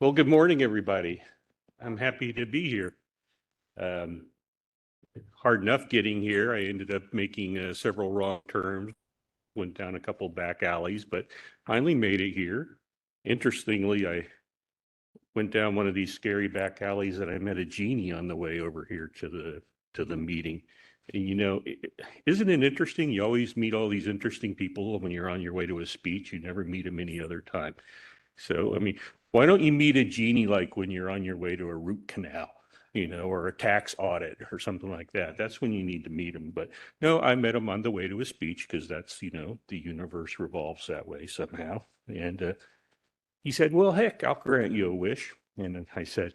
Well, good morning, everybody. I'm happy to be here. Um, Hard enough getting here. I ended up making several wrong turns, went down a couple back alleys, but finally made it here. Interestingly, I went down one of these scary back alleys and I met a genie on the way over here to the meeting. And isn't it interesting? You always meet all these interesting people when you're on your way to a speech. You never meet them any other time. So, I mean, why don't you meet a genie like when you're on your way to a root canal, or a tax audit or something like that? That's when you need to meet them. But no, I met him on the way to a speech because that's, the universe revolves that way somehow. And he said, well, heck, I'll grant you a wish. And then I said,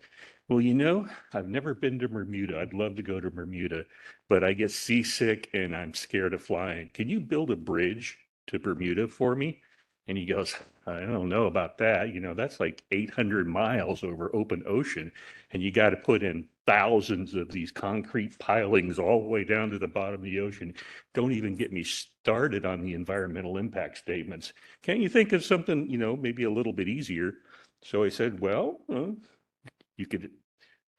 well, I've never been to Bermuda. I'd love to go to Bermuda, but I get seasick and I'm scared of flying. Can you build a bridge to Bermuda for me? And he goes, I don't know about that. That's like 800 miles over open ocean. And you got to put in thousands of these concrete pilings all the way down to the bottom of the ocean. Don't even get me started on the environmental impact statements. Can't you think of something, maybe a little bit easier? So I said, well, you could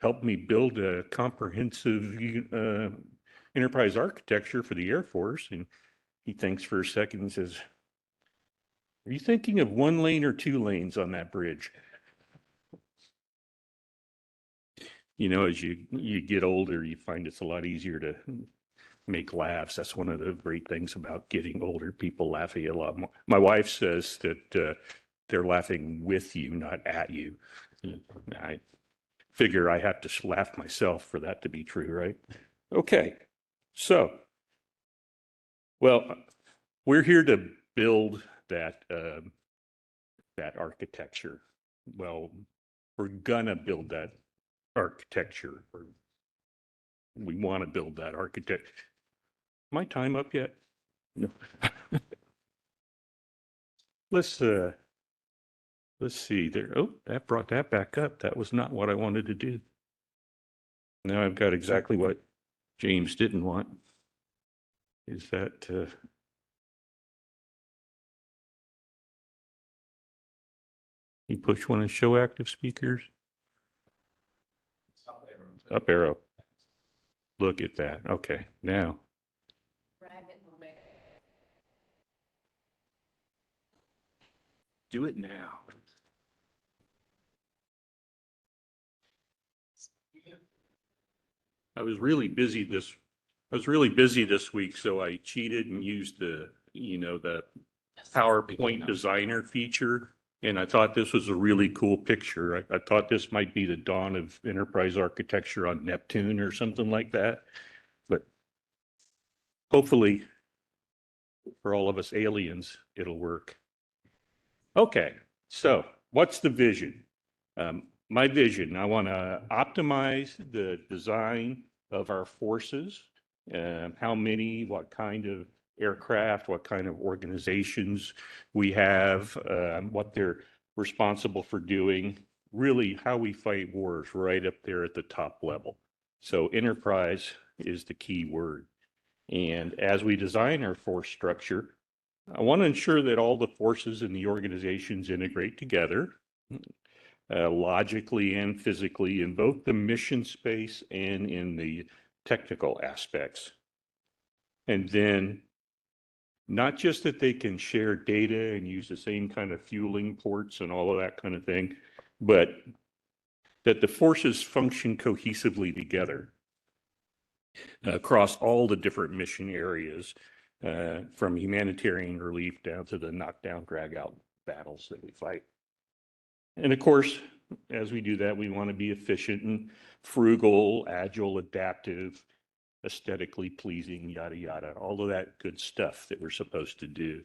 help me build a comprehensive enterprise architecture for the Air Force. And he thinks for a second and says, are you thinking of 1 lane or 2 lanes on that bridge? As you get older, you find it's a lot easier to make laughs. That's one of the great things about getting older. People laugh at you a lot more. My wife says that they're laughing with you, not at you. I figure I have to laugh myself for that to be true, right? Okay, so, well, we're here to build that architecture. Well, we're gonna build that architecture, or we want to build that architecture. My time up yet? No. Let's see there. Oh, that brought that back up. That was not what I wanted to do. Now I've got exactly what James didn't want. Is that you push one and show active speakers? Up arrow. Look at that. Okay, now. Do it now. I was really busy this week, so I cheated and used the PowerPoint designer feature. And I thought this was a really cool picture. I thought this might be the dawn of enterprise architecture on Neptune or something like that. But hopefully for all of us aliens, it'll work. Okay, so what's the vision? My vision, I want to optimize the design of our forces, how many, what kind of aircraft, what kind of organizations we have, what they're responsible for doing, really how we fight wars right up there at the top level. So enterprise is the key word. And as we design our force structure, I want to ensure that all the forces in the organizations integrate together, logically and physically, in both the mission space and in the technical aspects. And then not just that they can share data and use the same kind of fueling ports and all of that kind of thing, but that the forces function cohesively together across all the different mission areas, from humanitarian relief down to the knockdown, drag out battles that we fight. And of course, as we do that, we want to be efficient and frugal, agile, adaptive, aesthetically pleasing, yada, yada, all of that good stuff that we're supposed to do.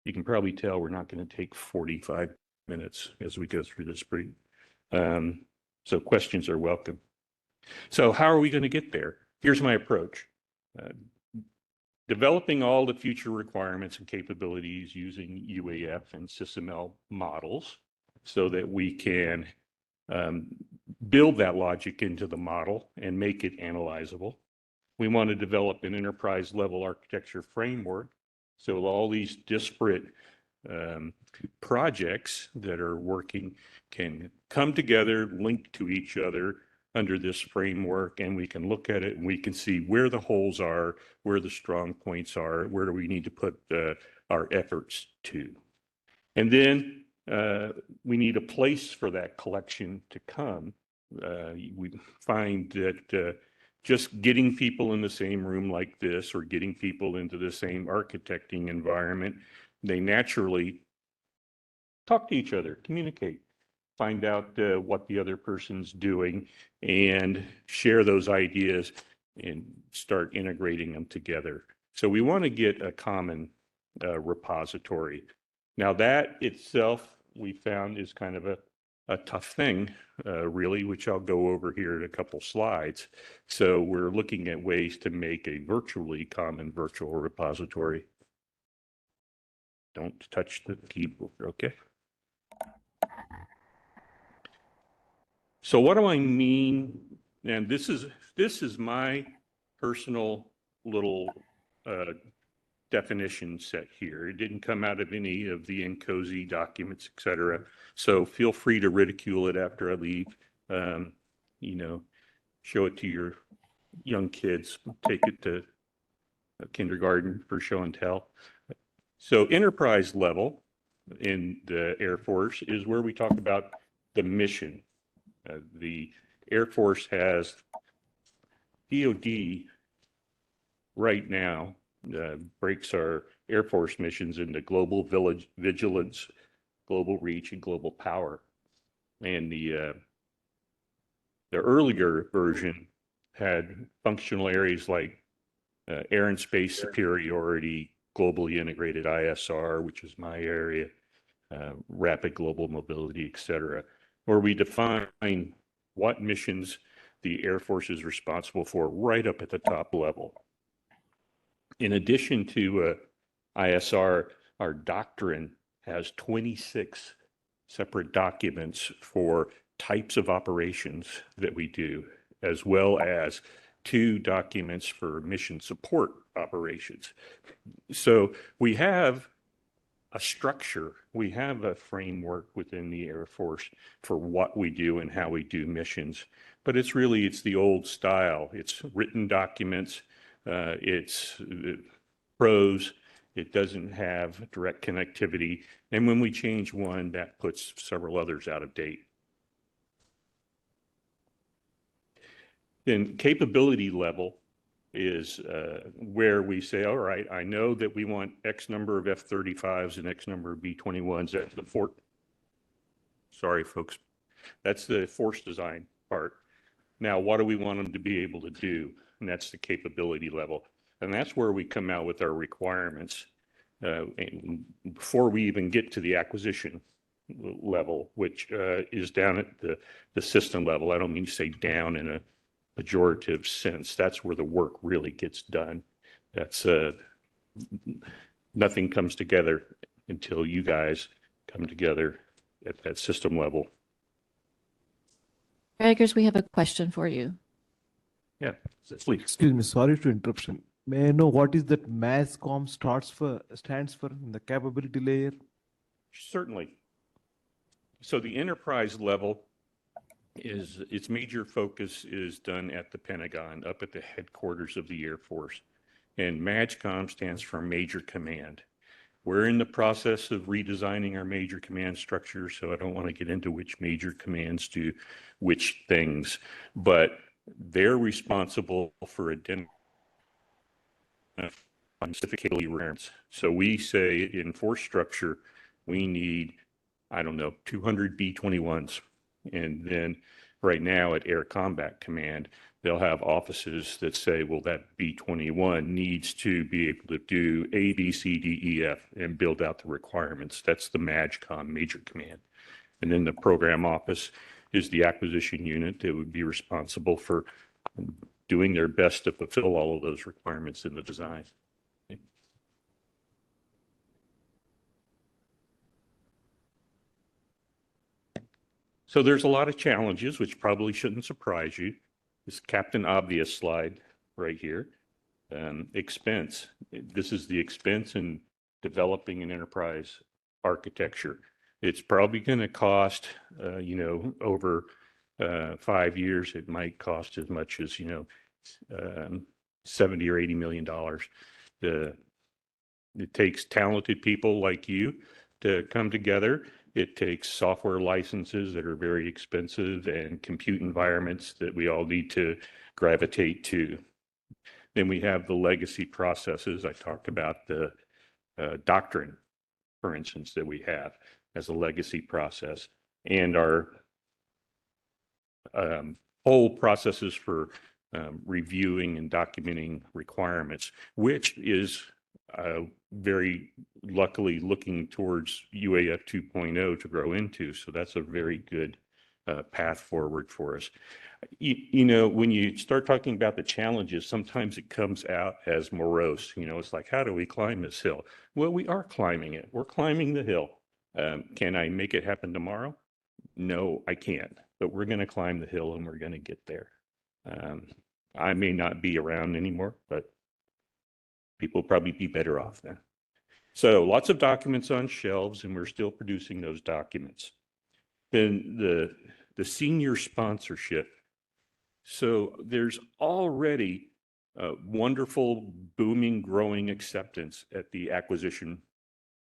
You can probably tell we're not going to take 45 minutes as we go through this brief. So questions are welcome. So how are we going to get there? Here's my approach. Developing all the future requirements and capabilities using UAF and SysML models so that we can build that logic into the model and make it analyzable. We want to develop an enterprise level architecture framework so all these disparate projects that are working can come together, link to each other under this framework, and we can look at it and we can see where the holes are, where the strong points are, where do we need to put our efforts to. And then we need a place for that collection to come. We find that just getting people in the same room like this or getting people into the same architecting environment, they naturally talk to each other, communicate, find out what the other person's doing, and share those ideas and start integrating them together. So we want to get a common repository. Now that itself, we found, is kind of a tough thing, really, which I'll go over here in a couple slides. So we're looking at ways to make a virtually common virtual repository. Don't touch the keyboard, okay? So what do I mean? And this is my personal little definition set here. It didn't come out of any of the NCOSI documents, et cetera. So feel free to ridicule it after I leave. You know, show it to your young kids, take it to kindergarten for show and tell. So enterprise level in the Air Force is where we talk about the mission. The Air Force has DoD right now breaks our Air Force missions into global vigilance, global reach, and global power. And the earlier version had functional areas like air and space superiority, globally integrated ISR, which is my area, rapid global mobility, et cetera, where we define what missions the Air Force is responsible for right up at the top level. In addition to ISR, our doctrine has 26 separate documents for types of operations that we do, as well as 2 documents for mission support operations. So we have a structure, we have a framework within the Air Force for what we do and how we do missions, but it's the old style. It's written documents, it's prose, it doesn't have direct connectivity, and when we change one, that puts several others out of date. Then capability level is where we say, all right, I know that we want X number of F-35s and X number of B-21s. That's the sorry, folks. That's the force design part. Now, what do we want them to be able to do? And that's the capability level. And that's where we come out with our requirements and before we even get to the acquisition level, which is down at the system level. I don't mean to say down in a pejorative sense. That's where the work really gets done. That's nothing comes together until you guys come together at that system level. Eggers, we have a question for you. Yeah, please. Excuse me, sorry to interruption. May I know what is that MASCOM stands for in the capability layer? Certainly. So the enterprise level is its major focus is done at the Pentagon, up at the headquarters of the Air Force. And MAGCOM stands for Major Command. We're in the process of redesigning our major command structure, so I don't want to get into which major commands do which things, but they're responsible for identifying specific capability requirements. So we say in force structure, we need, I don't know, 200 B-21s. And then right now at Air Combat Command, they'll have offices that say, well, that B-21 needs to be able to do A, B, C, D, E, F, and build out the requirements. That's the MAGCOM, Major Command. And then the program office is the acquisition unit that would be responsible for doing their best to fulfill all of those requirements in the design. So there's a lot of challenges, which probably shouldn't surprise you. This Captain Obvious slide right here. Expense. This is the expense in developing an enterprise architecture. It's probably going to cost, over 5 years, it might cost as much as, 70 or $80 million. It takes talented people like you to come together. It takes software licenses that are very expensive and compute environments that we all need to gravitate to. Then we have the legacy processes. I talked about the doctrine, for instance, that we have as a legacy process, and our whole processes for reviewing and documenting requirements, which is very luckily looking towards UAF 2.0 to grow into. So that's a very good path forward for us. When you start talking about the challenges, sometimes it comes out as morose. It's like, how do we climb this hill? Well, we are climbing it. We're climbing the hill. Can I make it happen tomorrow? No, I can't. But we're going to climb the hill and we're going to get there. I may not be around anymore, but people will probably be better off then. So lots of documents on shelves, and we're still producing those documents. Then the senior sponsorship. So there's already wonderful, booming, growing acceptance at the acquisition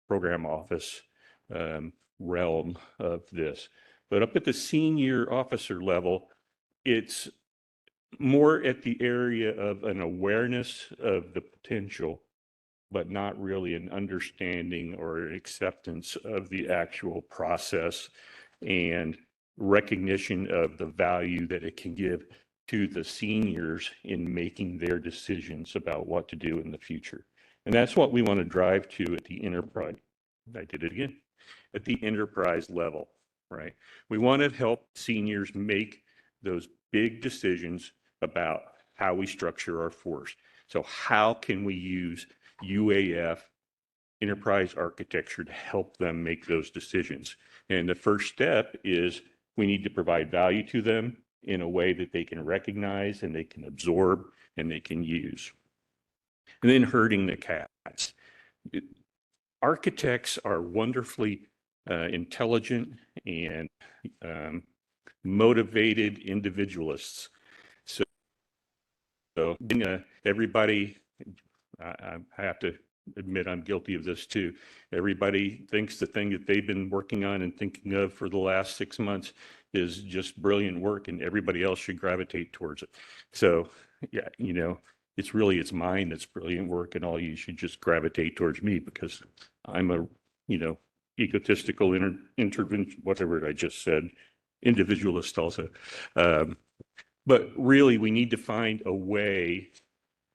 program office realm of this. But up at the senior officer level, it's more at the area of an awareness of the potential, but not really an understanding or acceptance of the actual process and recognition of the value that it can give to the seniors in making their decisions about what to do in the future. And that's what we want to drive to at the enterprise. I did it again. At the enterprise level, right? We want to help seniors make those big decisions about how we structure our force. So how can we use UAF enterprise architecture to help them make those decisions? And the first step is we need to provide value to them in a way that they can recognize and they can absorb and they can use. And then herding the cats. Architects are wonderfully intelligent and motivated individualists. So everybody, I have to admit I'm guilty of this too. Everybody thinks the thing that they've been working on and thinking of for the last 6 months is just brilliant work, and everybody else should gravitate towards it. So yeah, it's mine that's brilliant work, and all you should just gravitate towards me because I'm a, egotistical intervention, whatever I just said, individualist also. But really, we need to find a way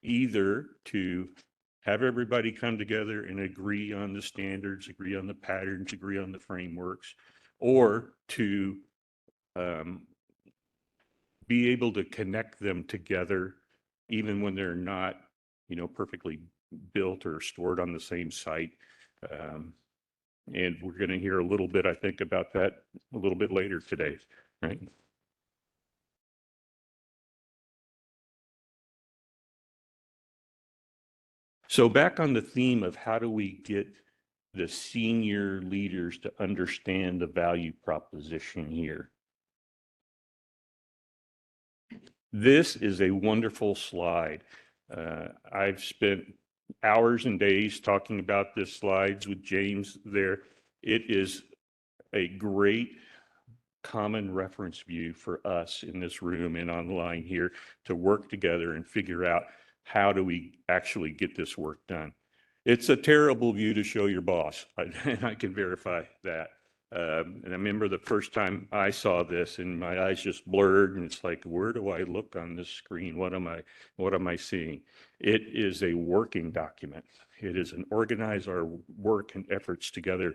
either to have everybody come together and agree on the standards, agree on the patterns, agree on the frameworks, or to be able to connect them together even when they're not, perfectly built or stored on the same site. And we're going to hear a little bit, I think, about that a little bit later today, right? So back on the theme of how do we get the senior leaders to understand the value proposition here. This is a wonderful slide. I've spent hours and days talking about this slides with James there. It is a great common reference view for us in this room and online here to work together and figure out how do we actually get this work done. It's a terrible view to show your boss, and I can verify that. And I remember the first time I saw this and my eyes just blurred, and it's like, where do I look on this screen? What am I seeing? It is a working document. It is an organize our work and efforts together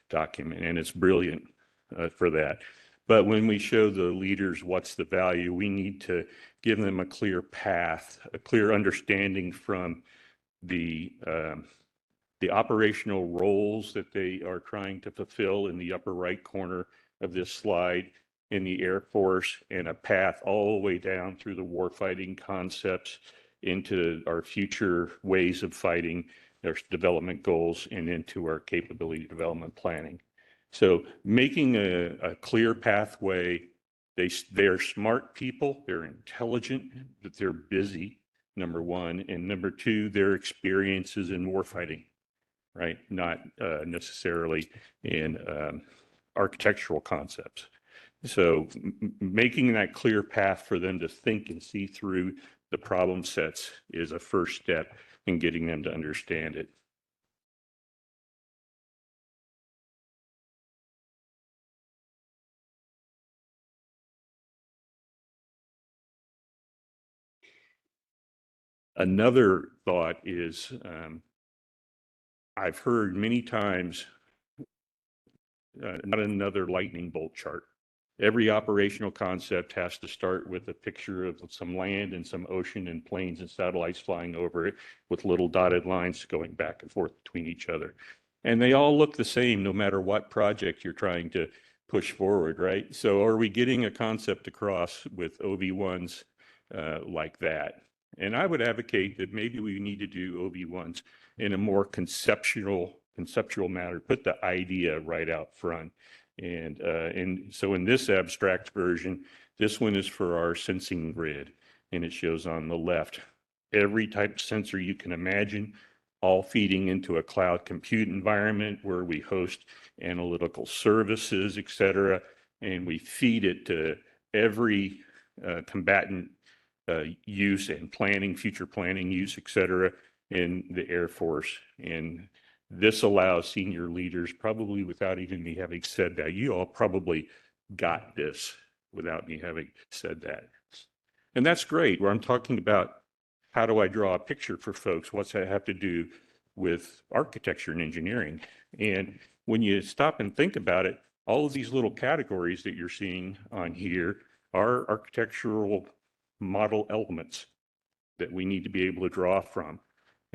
document, and it's brilliant for that. But when we show the leaders what's the value, we need to give them a clear path, a clear understanding from the operational roles that they are trying to fulfill in the upper right corner of this slide in the Air Force, and a path all the way down through the warfighting concepts into our future ways of fighting their development goals and into our capability development planning. So making a clear pathway, they're smart people, they're intelligent, but they're busy, number one, and number two, their experiences in warfighting, right? Not necessarily in architectural concepts. So making that clear path for them to think and see through the problem sets is a first step in getting them to understand it. Another thought is I've heard many times, not another lightning bolt chart. Every operational concept has to start with a picture of some land and some ocean and planes and satellites flying over it with little dotted lines going back and forth between each other. And they all look the same no matter what project you're trying to push forward, right? So are we getting a concept across with OV1s like that? And I would advocate that maybe we need to do OV1s in a more conceptual manner, put the idea right out front. And so in this abstract version, this one is for our sensing grid, and it shows on the left every type of sensor you can imagine, all feeding into a cloud compute environment where we host analytical services, et cetera, and we feed it to every combatant use and planning, future planning use, et cetera, in the Air Force. And this allows senior leaders, probably without even me having said that, you all probably got this without me having said that. And that's great, where I'm talking about how do I draw a picture for folks? What's that have to do with architecture and engineering? And when you stop and think about it, all of these little categories that you're seeing on here are architectural model elements that we need to be able to draw from.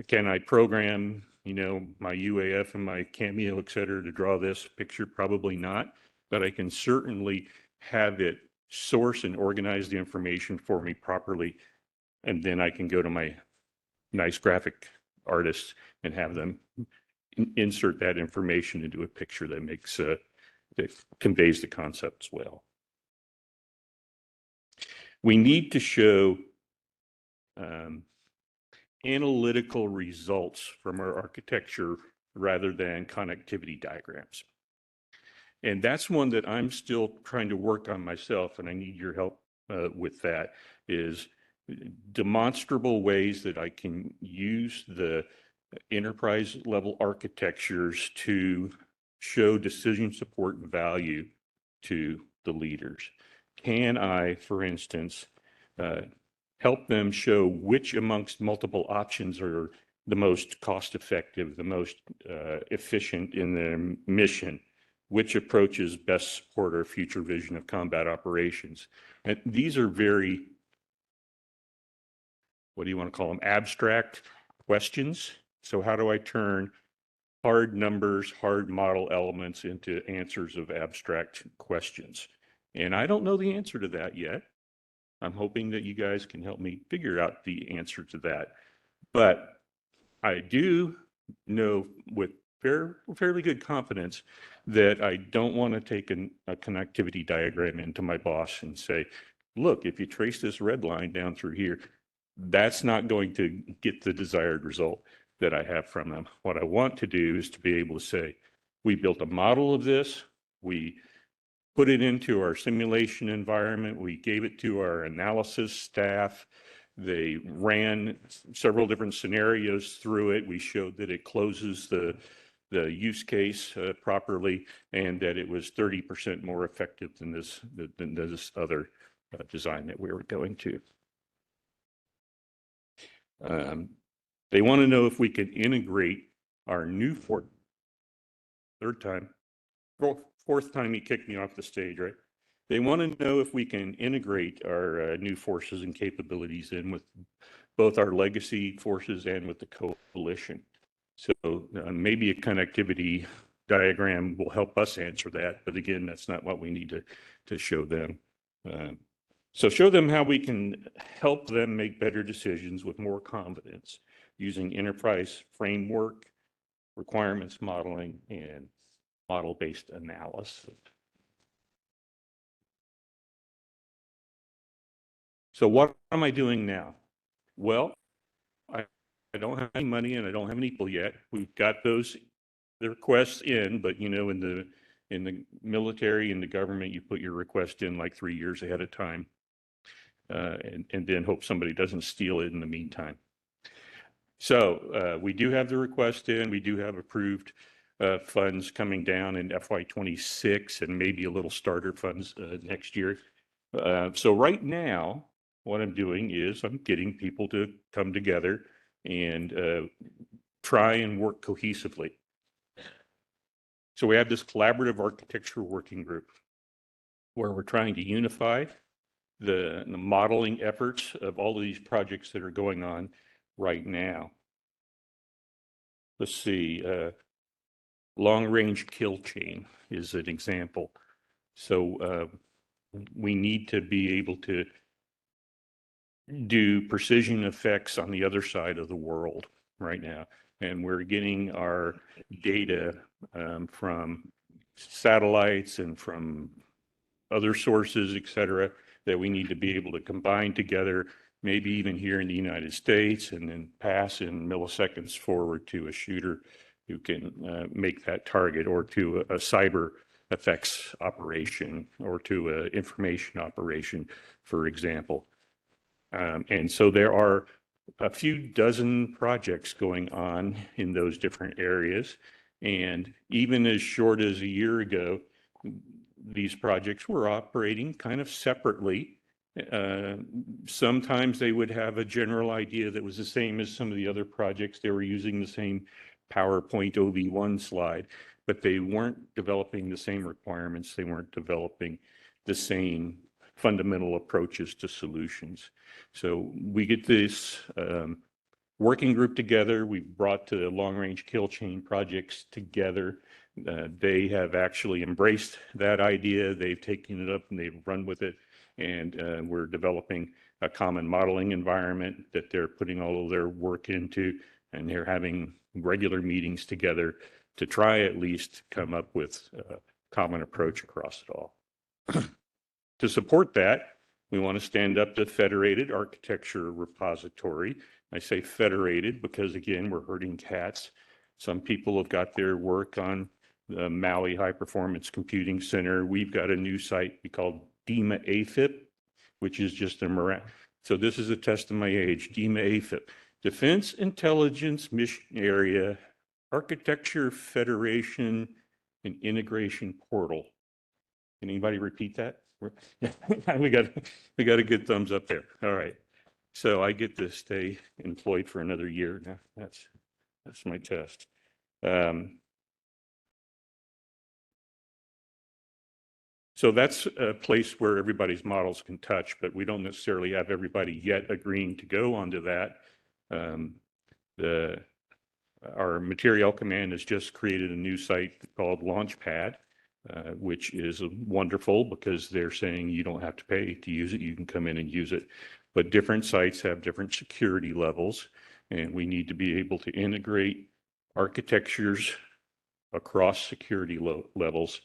Can I program, my UAF and my Cameo, et cetera, to draw this picture? Probably not, but I can certainly have it source and organize the information for me properly. And then I can go to my nice graphic artists and have them insert that information into a picture that makes, that conveys the concepts well. We need to show analytical results from our architecture rather than connectivity diagrams. And that's one that I'm still trying to work on myself, and I need your help with that, is demonstrable ways that I can use the enterprise level architectures to show decision support value to the leaders. Can I, for instance, help them show which amongst multiple options are the most cost effective, the most efficient in their mission, which approaches best support our future vision of combat operations? And these are very, what do you want to call them, abstract questions. So how do I turn hard numbers, hard model elements into answers of abstract questions? And I don't know the answer to that yet. I'm hoping that you guys can help me figure out the answer to that. But I do know with fairly good confidence that I don't want to take a connectivity diagram into my boss and say, look, if you trace this red line down through here, that's not going to get the desired result that I have from them. What I want to do is to be able to say, we built a model of this, we put it into our simulation environment, we gave it to our analysis staff, they ran several different scenarios through it, we showed that it closes the use case properly, and that it was 30% more effective than this other design that we were going to. They want to know if we can integrate our new fourth time he kicked me off the stage, right? They want to know if we can integrate our new forces and capabilities in with both our legacy forces and with the coalition. So maybe a connectivity diagram will help us answer that, but again, that's not what we need to show them. So show them how we can help them make better decisions with more confidence. using enterprise framework, requirements modeling, and model-based analysis. So what am I doing now? Well, I don't have any money and I don't have any people yet. We've got the requests in, but you know, in the military and the government, you put your request in like 3 years ahead of time, and then hope somebody doesn't steal it in the meantime. So we do have the request in. We do have approved funds coming down in FY26 and maybe a little starter funds next year. So right now, what I'm doing is I'm getting people to come together and try and work cohesively. So we have this collaborative architecture working group where we're trying to unify the modeling efforts of all of these projects that are going on right now. Let's see, long-range kill chain is an example. So we need to be able to do precision effects on the other side of the world right now. And we're getting our data from satellites and from other sources, et cetera, that we need to be able to combine together, maybe even here in the United States, and then pass in milliseconds forward to a shooter who can make that target, or to a cyber effects operation, or to an information operation, for example. And so there are a few dozen projects going on in those different areas. And even as short as a year ago, these projects were operating kind of separately. Sometimes they would have a general idea that was the same as some of the other projects. They were using the same PowerPoint OV1 slide, but they weren't developing the same requirements. They weren't developing the same fundamental approaches to solutions. So we get this working group together. We brought the long-range kill chain projects together. They have actually embraced that idea. They've taken it up and they've run with it. And we're developing a common modeling environment that they're putting all of their work into, and they're having regular meetings together to try at least come up with a common approach across it all. To support that, we want to stand up the Federated Architecture Repository. I say federated because, again, we're herding cats. Some people have got their work on the Maui High Performance Computing Center. We've got a new site we call DEMA AFIP, which is just a so this is a test of my age. DEMA AFIP, Defense Intelligence Mission Area Architecture Federation and Integration Portal. Can anybody repeat that? we got a good thumbs up there. All right. So I get to stay employed for another year now. That's my test. So that's a place where everybody's models can touch, but we don't necessarily have everybody yet agreeing to go onto that. Our Material Command has just created a new site called Launchpad, which is wonderful because they're saying you don't have to pay to use it. You can come in and use it. But different sites have different security levels, and we need to be able to integrate architectures across security levels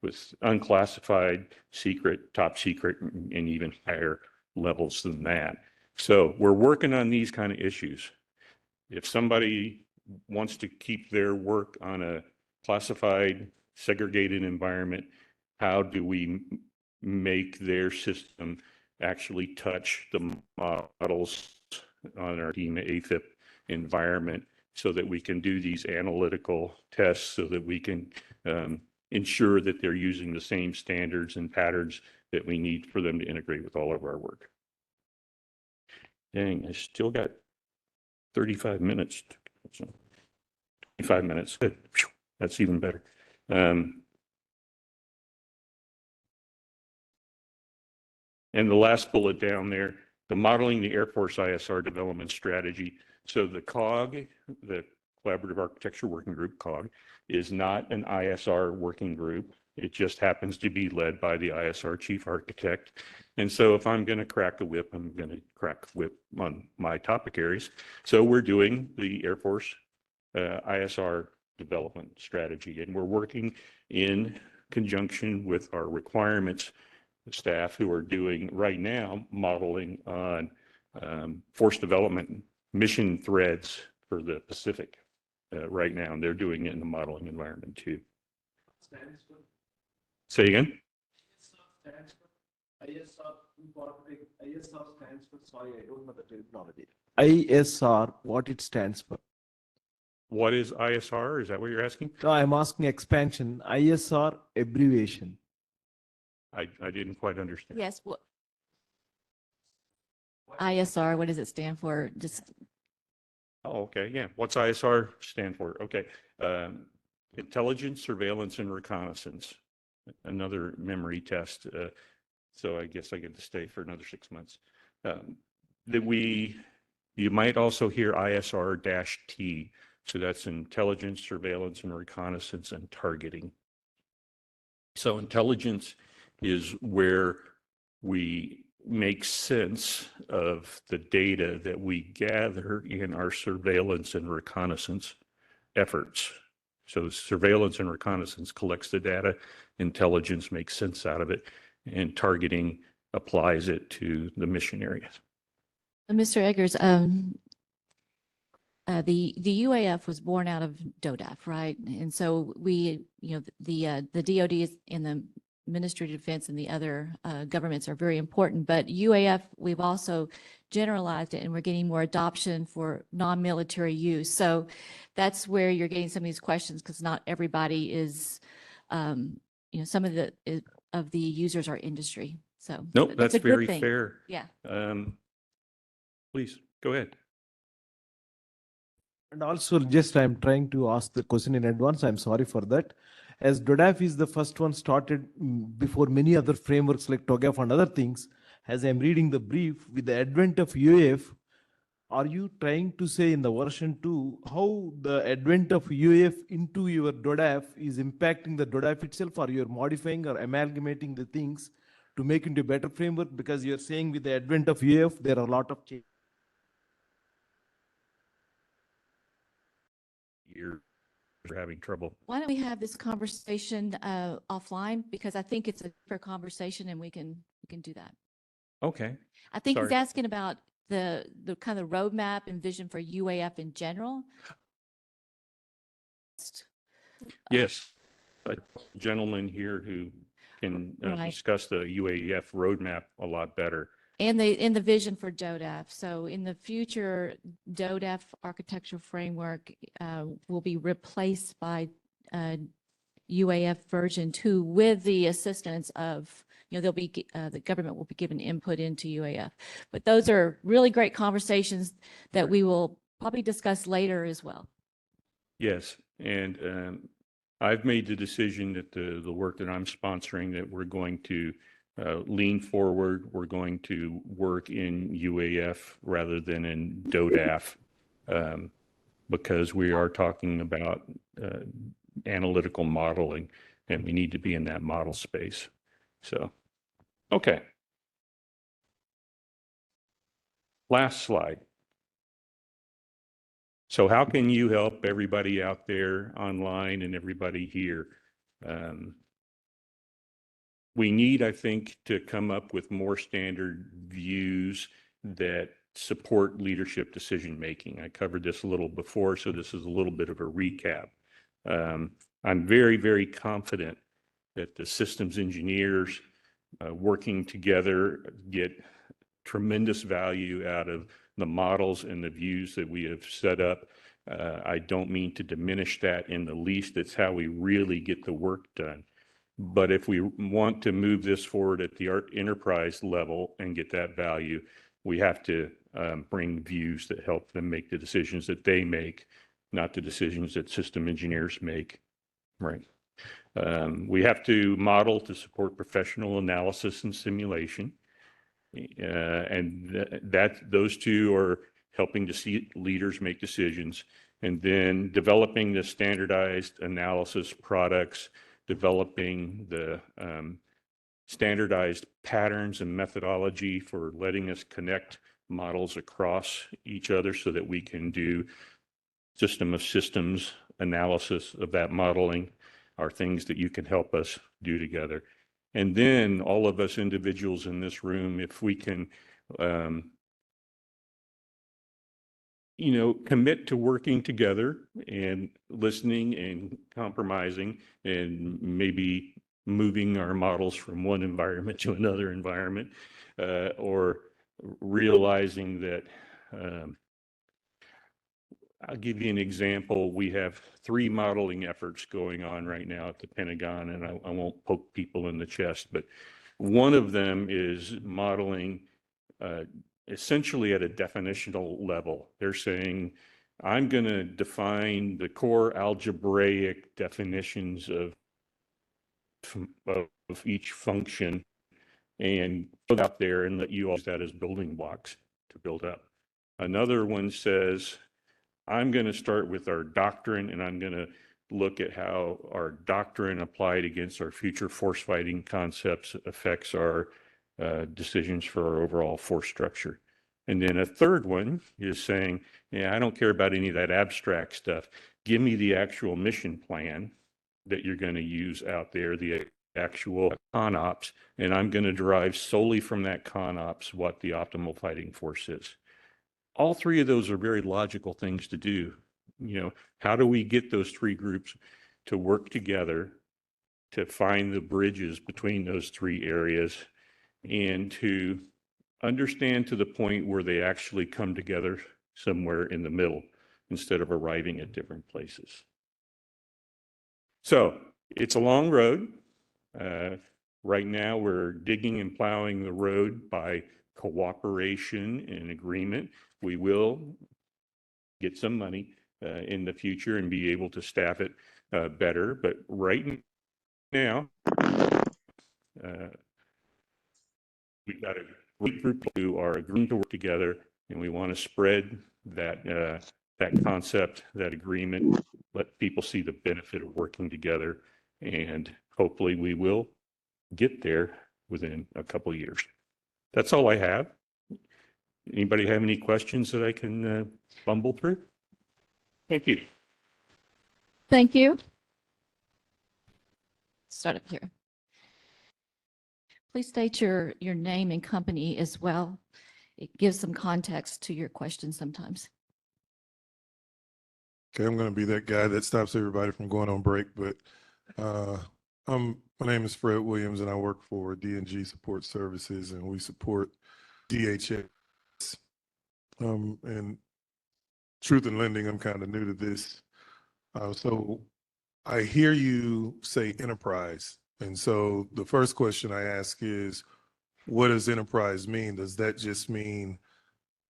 with unclassified, secret, top secret, and even higher levels than that. So we're working on these kind of issues. If somebody wants to keep their work on a classified, segregated environment, how do we make their system actually touch the models on our DEMA AFIP environment so that we can do these analytical tests, so that we can ensure that they're using the same standards and patterns that we need for them to integrate with all of our work. Dang, I still got 35 minutes. 25 minutes. Good. That's even better. And the last bullet down there, the modeling the Air Force ISR development strategy. So the COG, the Collaborative Architecture Working Group, COG, is not an ISR working group. It just happens to be led by the ISR chief architect. And so if I'm going to crack the whip, I'm going to crack the whip on my topic areas. So we're doing the Air Force ISR development strategy, and we're working in conjunction with our requirements staff who are doing right now modeling on force development mission threads for the Pacific right now, and they're doing it in the modeling environment too. Say again? ISR stands for, sorry, I don't know the terminology. ISR, what it stands for? What is ISR? Is that what you're asking? No, I'm asking expansion. ISR abbreviation. I didn't quite understand. Yes. What ISR, what does it stand for? Just Oh, okay. Yeah. What's ISR stand for? Okay. Intelligence, surveillance, and reconnaissance. Another memory test. So I guess I get to stay for another 6 months. You might also hear ISR-T. So that's intelligence, surveillance, and reconnaissance and targeting. So intelligence is where we make sense of the data that we gather in our surveillance and reconnaissance efforts. So surveillance and reconnaissance collects the data, intelligence makes sense out of it, and targeting applies it to the mission areas. Mr. Eggers, the UAF was born out of DoDAF, right? And so we, the DoD is in the Ministry of Defense and the other governments are very important, but UAF, we've also generalized it and we're getting more adoption for non-military use. So that's where you're getting some of these questions because not everybody is, some of the users are industry. So nope, that's a good very thing. fair. Yeah. Please go ahead. And also, just I'm trying to ask the question in advance. I'm sorry for that. As DoDAF is the first one started before many other frameworks like TOGAF and other things, as I'm reading the brief, with the advent of UAF, are you trying to say in the version 2 how the advent of UAF into your DoDAF is impacting the DoDAF itself, or you're modifying or amalgamating the things to make into a better framework? Because you're saying with the advent of UAF, there are a lot of changes. You're having trouble. Why don't we have this conversation offline? Because I think it's a deeper conversation and we can do that. Okay. I think he's Sorry. asking about the kind of roadmap and vision for UAF in general. Yes. A gentleman here who can Right. discuss the UAF roadmap a lot better. And the vision for DoDAF. So in the future, DoDAF architectural framework will be replaced by UAF version 2 with the assistance of, there'll be the government will be given input into UAF. But those are really great conversations that we will probably discuss later as well. Yes. And I've made the decision that the work that I'm sponsoring, that we're going to lean forward. We're going to work in UAF rather than in DoDAF because we are talking about analytical modeling and we need to be in that model space. So, okay. Last slide. So how can you help everybody out there online and everybody here? We need, I think, to come up with more standard views that support leadership decision-making. I covered this a little before, so this is a little bit of a recap. I'm very, very confident that the systems engineers working together get tremendous value out of the models and the views that we have set up. I don't mean to diminish that in the least. It's how we really get the work done. But if we want to move this forward at the enterprise level and get that value, we have to bring views that help them make the decisions that they make, not the decisions that system engineers make. Right. We have to model to support professional analysis and simulation. And those two are helping to see leaders make decisions. And then developing the standardized analysis products, developing the standardized patterns and methodology for letting us connect models across each other so that we can do system of systems analysis of that modeling are things that you can help us do together. And then all of us individuals in this room, if we can, commit to working together and listening and compromising and maybe moving our models from one environment to another environment, or realizing that, I'll give you an example. We have 3 modeling efforts going on right now at the Pentagon, and I won't poke people in the chest, but one of them is modeling essentially at a definitional level. They're saying, I'm going to define the core algebraic definitions of each function and put out there and let you all use that as building blocks to build up. Another one says, I'm going to start with our doctrine, and I'm going to look at how our doctrine applied against our future force fighting concepts affects our decisions for our overall force structure. And then a third one is saying, yeah, I don't care about any of that abstract stuff. Give me the actual mission plan that you're going to use out there, the actual CONOPS, and I'm going to derive solely from that CONOPS what the optimal fighting force is. All 3 of those are very logical things to do. How do we get those 3 groups to work together to find the bridges between those 3 areas and to understand to the point where they actually come together somewhere in the middle instead of arriving at different places? So it's a long road. Right now, we're digging and plowing the road by cooperation and agreement. We will get some money in the future and be able to staff it better. But right now, we've got a great group who are agreeing to work together, and we want to spread that that concept, that agreement, let people see the benefit of working together, and hopefully we will get there within a couple of years. That's all I have. Anybody have any questions that I can bumble through? Thank you. Thank you. Start up here. Please state your name and company as well. It gives some context to your question sometimes. Okay, I'm going to be that guy that stops everybody from going on break, but my name is Fred Williams, and I work for D&G Support Services, and we support DHS. And truth in lending, I'm kind of new to this. So I hear you say enterprise. And so the first question I ask is, what does enterprise mean? Does that just mean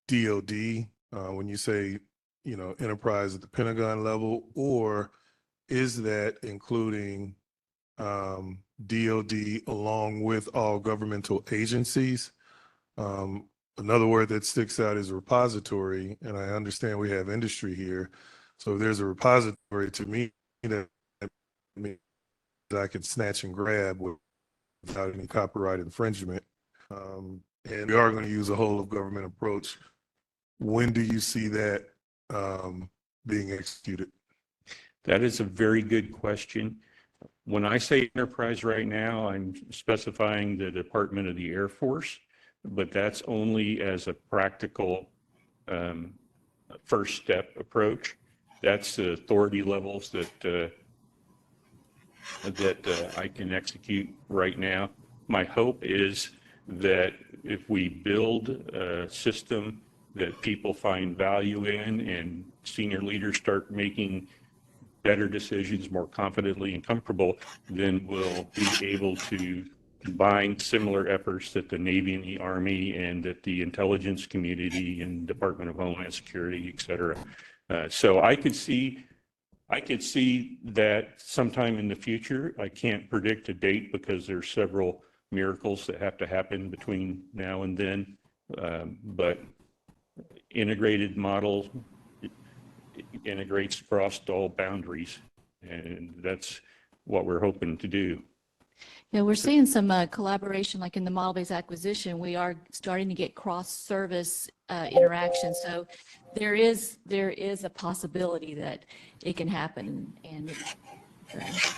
DOD when you say, enterprise at the Pentagon level, or is that including DOD along with all governmental agencies? Another word that sticks out is repository, and I understand we have industry here. So if there's a repository, to me, that means I can snatch and grab without any copyright infringement. And we are going to use a whole of government approach. When do you see that being executed? That is a very good question. When I say enterprise right now, I'm specifying the Department of the Air Force, but that's only as a practical first step approach. That's the authority levels that I can execute right now. My hope is that if we build a system that people find value in and senior leaders start making better decisions more confidently and comfortable, then we'll be able to combine similar efforts that the Navy and the Army and that the intelligence community and Department of Homeland Security, et cetera. So I could see that sometime in the future. I can't predict a date because there's several miracles that have to happen between now and then. But integrated model integrates across all boundaries, and that's what we're hoping to do. Yeah, we're seeing some collaboration, like in the model-based acquisition, we are starting to get cross-service interaction. So there is a possibility that it can happen. And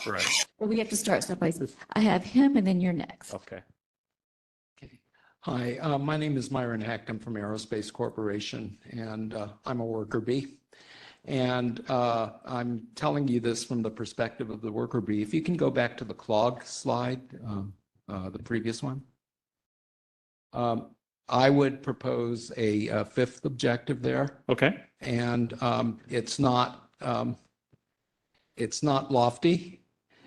Right. well, we have to start someplace. I have him, and then you're next. Okay. Okay. Hi, my name is Myron Hecht. I'm from Aerospace Corporation, and I'm a worker bee. And I'm telling you this from the perspective of the worker bee. If you can go back to the clog slide, the previous one. I would propose a fifth objective there, Okay. and it's not lofty.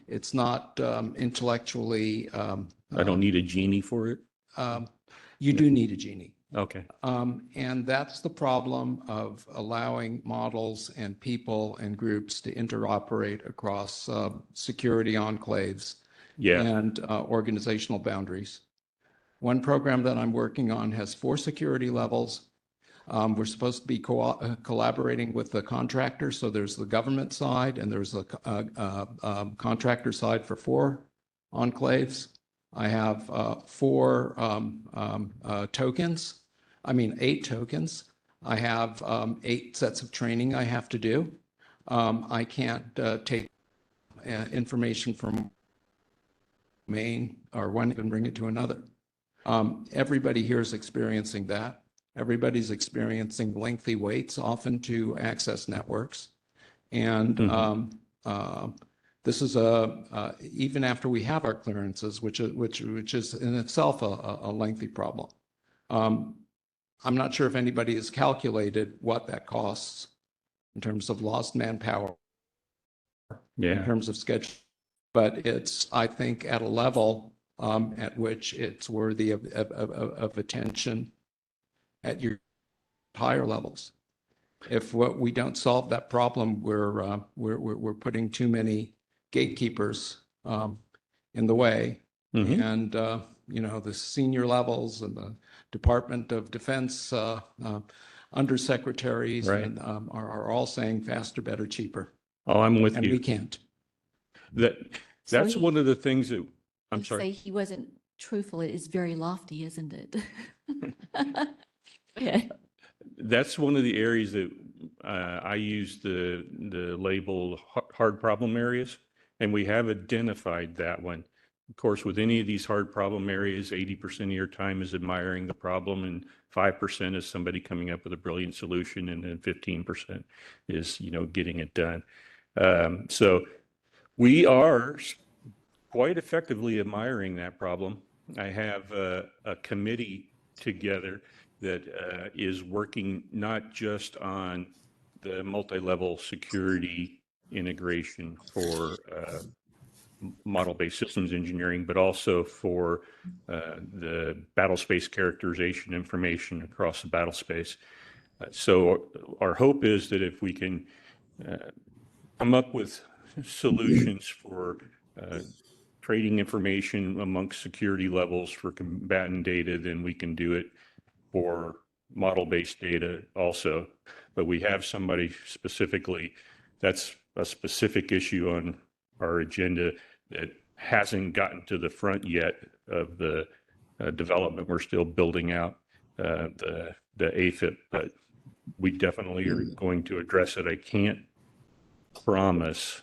It's not intellectually. I don't need a genie for it. You do need a genie. Okay. And that's the problem of allowing models and people and groups to interoperate across security enclaves Yeah. and organizational boundaries. One program that I'm working on has 4 security levels. We're supposed to be collaborating with the contractor. So there's the government side and there's a contractor side for 4 enclaves. I have 8 tokens. I have 8 sets of training I have to do. I can't take information from main or one and bring it to another. Everybody here is experiencing that. Everybody's experiencing lengthy waits, often to access networks. And this is even after we have our clearances, which is in itself a lengthy problem. I'm not sure if anybody has calculated what that costs in terms of lost manpower, in terms of schedule, but it's, I think, at a level at which it's worthy of attention at your higher levels. If we don't solve that problem, we're putting too many gatekeepers in the way, and the senior levels and the Department of Defense undersecretaries and, are all saying faster, better, cheaper. Oh, I'm with And you. we can't. That's So one of the things that I'm you sorry. say he wasn't truthful. It is very lofty, isn't it? Okay. That's one of the areas that I use the label hard problem areas, and we have identified that one. Of course, with any of these hard problem areas, 80% of your time is admiring the problem, and 5% is somebody coming up with a brilliant solution, and then 15% is getting it done. So we are quite effectively admiring that problem. I have a committee together that is working not just on the multi-level security integration for model-based systems engineering, but also for the battle space characterization information across the battle space. So our hope is that if we can come up with solutions for trading information amongst security levels for combatant data, then we can do it for model-based data also. But we have somebody specifically, that's a specific issue on our agenda that hasn't gotten to the front yet of the development. We're still building out the AFIP, but we definitely are going to address it. I can't promise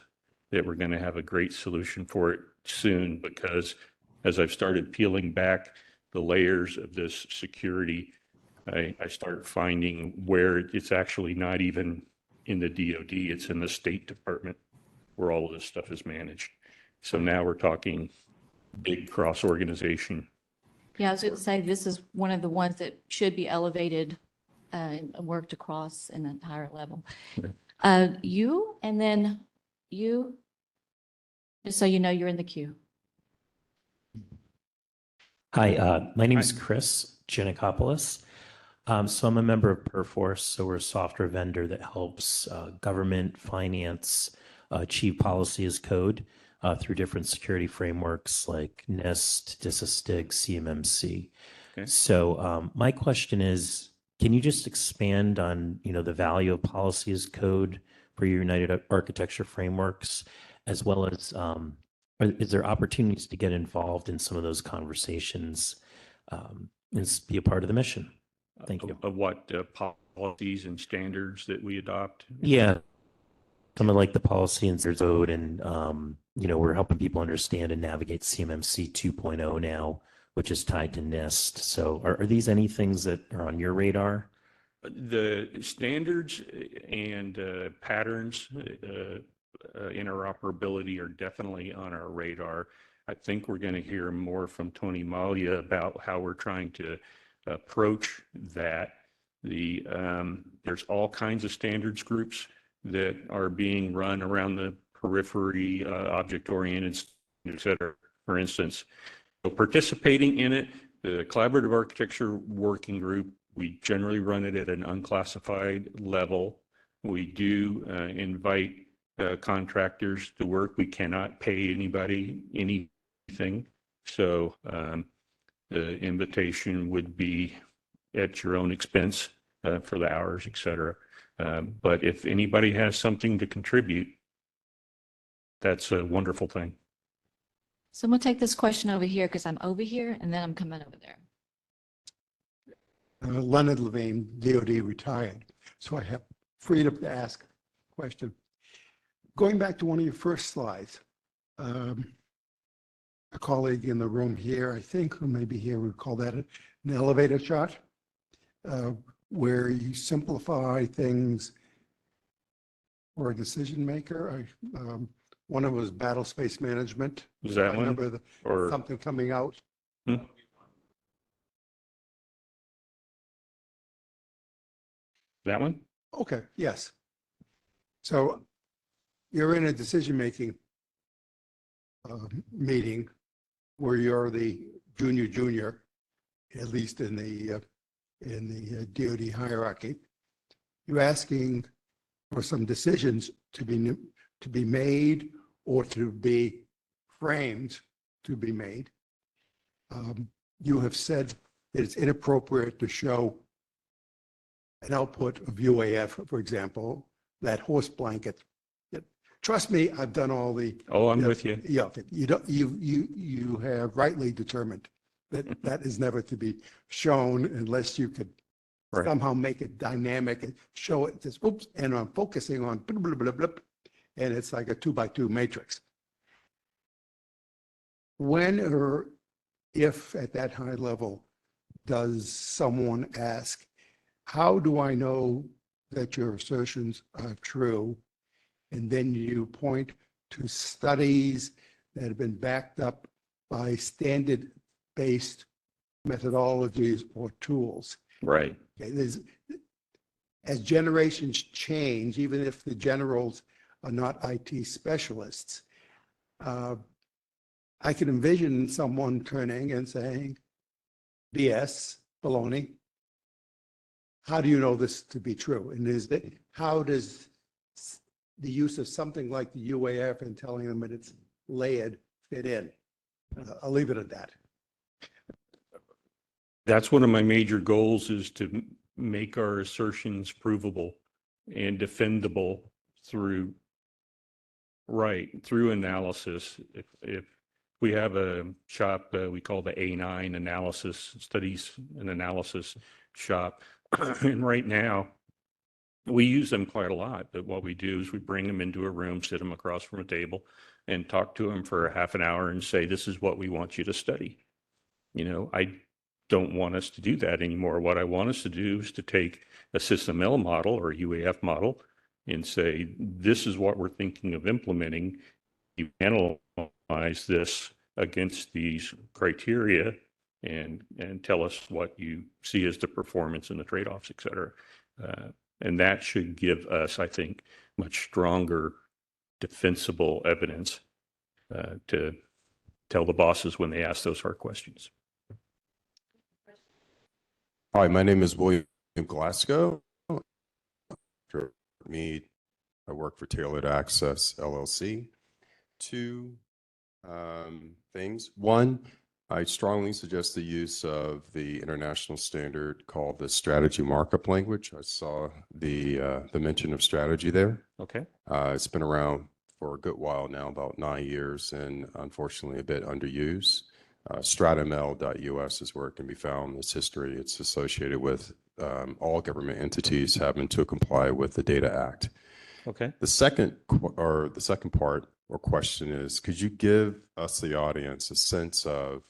that we're going to have a great solution for it soon, because as I've started peeling back the layers of this security, I start finding where it's actually not even in the DoD, it's in the State Department where all of this stuff is managed. So now we're talking big cross-organization. Yeah, I was going to say, this is one of the ones that should be elevated and worked across in a higher level. You, and then you, just so you know, you're in the queue. Hi, my name is Chris Giannakopoulos. So I'm a member of Perforce. So we're a software vendor that helps government, finance achieve policy as code through different security frameworks like NIST, DISL, CMMC. Okay. So my question is, can you just expand on the value of policy as code for your United Architecture frameworks, as well as is there opportunities to get involved in some of those conversations and be a part of the mission? Thank you. Of what policies and standards that we adopt? Yeah. Something like the policy and standards code, and we're helping people understand and navigate CMMC 2.0 now, which is tied to NIST. So are these any things that are on your radar? The standards and patterns, interoperability are definitely on our radar. I think we're going to hear more from Tony Malia about how we're trying to approach that. There's all kinds of standards groups that are being run around the periphery, object-oriented, et cetera, for instance. So participating in it, the collaborative architecture working group, we generally run it at an unclassified level. We do invite contractors to work. We cannot pay anybody anything. So the invitation would be at your own expense for the hours, et cetera. But if anybody has something to contribute, that's a wonderful thing. So I'm gonna take this question over here because I'm over here and then I'm coming over there. Leonard Levine, DOD retired, so I have freedom to ask a question. Going back to one of your first slides, a colleague in the room here, I think, who may be here, would call that an elevator chart, where you simplify things for a decision maker. One of them was battle space management. Was that I one? remember Or something coming out. that one? Okay, yes. So you're in a decision-making meeting where you're the junior, at least in the DoD hierarchy. You're asking for some decisions to be made or to be framed to be made. You have said that it's inappropriate to show an output of UAF, for example, that horse blanket. Trust me, I've done all the. Oh, I'm with you. Yeah, you have rightly determined that that is never to be shown unless you could Right. somehow make it dynamic and show it this, oops, and I'm focusing on blah, blah, blah, blah, and it's like a 2x2 matrix. When or if at that high level does someone ask, how do I know that your assertions are true? And then you point to studies that have been backed up by standard-based methodologies or tools. Right. Okay, as generations change, even if the generals are not IT specialists, I can envision someone turning and saying, BS, baloney. How do you know this to be true? And how does the use of something like the UAF and telling them that it's layered fit in? I'll leave it at that. That's one of my major goals, is to make our assertions provable and defendable through analysis. If we have a shop we call the A9 analysis, studies and analysis shop, and right now we use them quite a lot, but what we do is we bring them into a room, sit them across from a table, and talk to them for a half an hour and say, this is what we want you to study. I don't want us to do that anymore. What I want us to do is to take a SysML model or a UAF model and say, this is what we're thinking of implementing. You analyze this against these criteria and tell us what you see as the performance and the trade-offs, et cetera. And that should give us, I think, much stronger defensible evidence to tell the bosses when they ask those hard questions. Hi, my name is William Glasgow. For me, I work for Tailored Access LLC. Two things. One, I strongly suggest the use of the international standard called the strategy markup language. I saw the mention of strategy there. Okay. It's been around for a good while now, about 9 years, and unfortunately a bit underused. stratuml.us is where it can be found. Its history, it's associated with all government entities having to comply with the Data Act. Okay. The second part or question is, could you give us, the audience, a sense of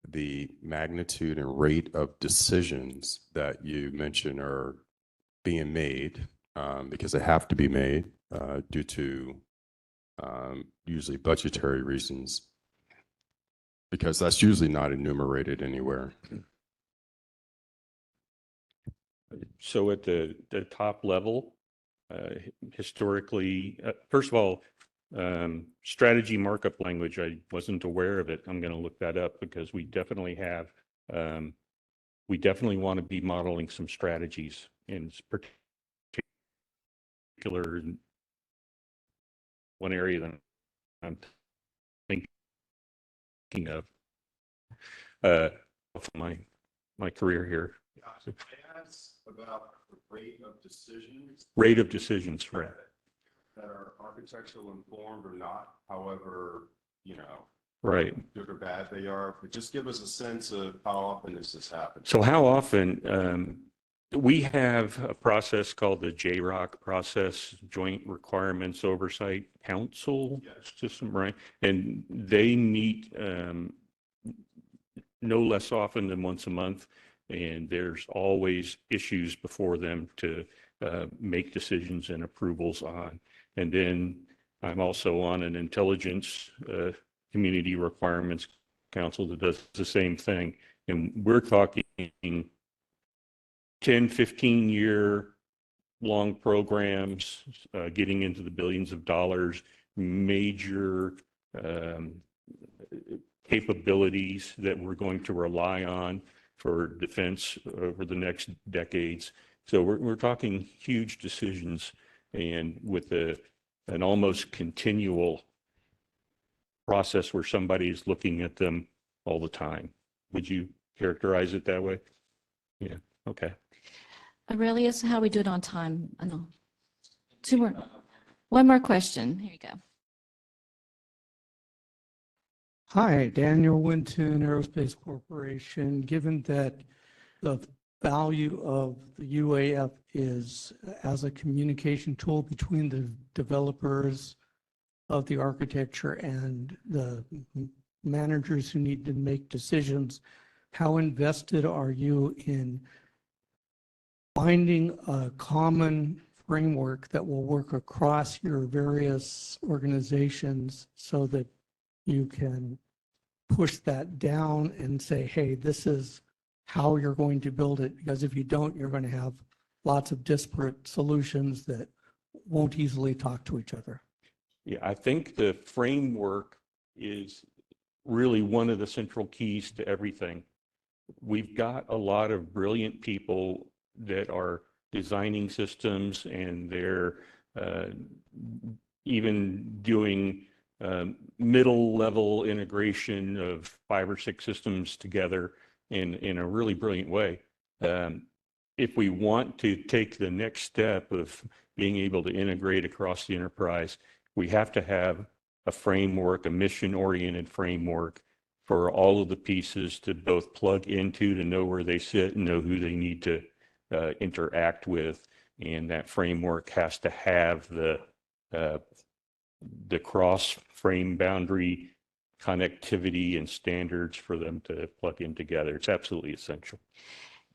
the magnitude and rate of decisions that you mentioned are being made, because they have to be made due to usually budgetary reasons, because that's usually not enumerated anywhere. So at the top level, historically, first of all, strategy markup language, I wasn't aware of it. I'm going to look that up because we definitely have, we definitely want to be modeling some strategies in particular in one area that I'm thinking of my career here. I asked about the rate of decisions. Rate of decisions, right? That are architectural informed or not, however, Right. good or bad they are, but just give us a sense of how often this happens. So how often, we have a process called the JROC process, Joint Requirements Oversight Council system, right? And they meet no less often than once a month, and there's always issues before them to make decisions and approvals on. And then I'm also on an intelligence community requirements council that does the same thing. And we're talking 10, 15-year long programs, getting into the billions of dollars, major capabilities that we're going to rely on for defense over the next decades. So we're talking huge decisions, and with an almost continual process where somebody is looking at them all the time. Would you characterize it that way? Yeah. Okay. Aurelius, how are we doing on time? I know. One more question. Here you go. Hi, Daniel Winton, Aerospace Corporation. Given that the value of the UAF is as a communication tool between the developers of the architecture and the managers who need to make decisions, how invested are you in finding a common framework that will work across your various organizations so that you can push that down and say, hey, this is how you're going to build it? Because if you don't, you're going to have lots of disparate solutions that won't easily talk to each other. Yeah, I think the framework is really one of the central keys to everything. We've got a lot of brilliant people that are designing systems, and they're even doing middle level integration of 5 or 6 systems together in a really brilliant way. If we want to take the next step of being able to integrate across the enterprise, we have to have a framework, a mission-oriented framework for all of the pieces to both plug into, to know where they sit and know who they need to interact with. And that framework has to have the cross-frame boundary connectivity and standards for them to plug in together. It's absolutely essential.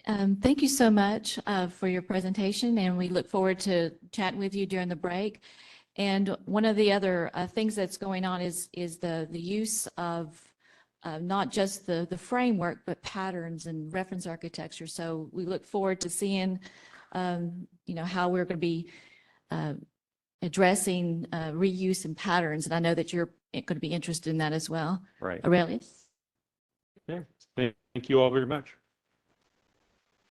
Thank you so much for your presentation, and we look forward to chatting with you during the break. And one of the other things that's going on is the use of not just the framework, but patterns and reference architecture. So we look forward to seeing, how we're going to be addressing reuse and patterns. And I know that you're going to be interested in that as well. Right. Aurelius? Yeah. Thank you all very much.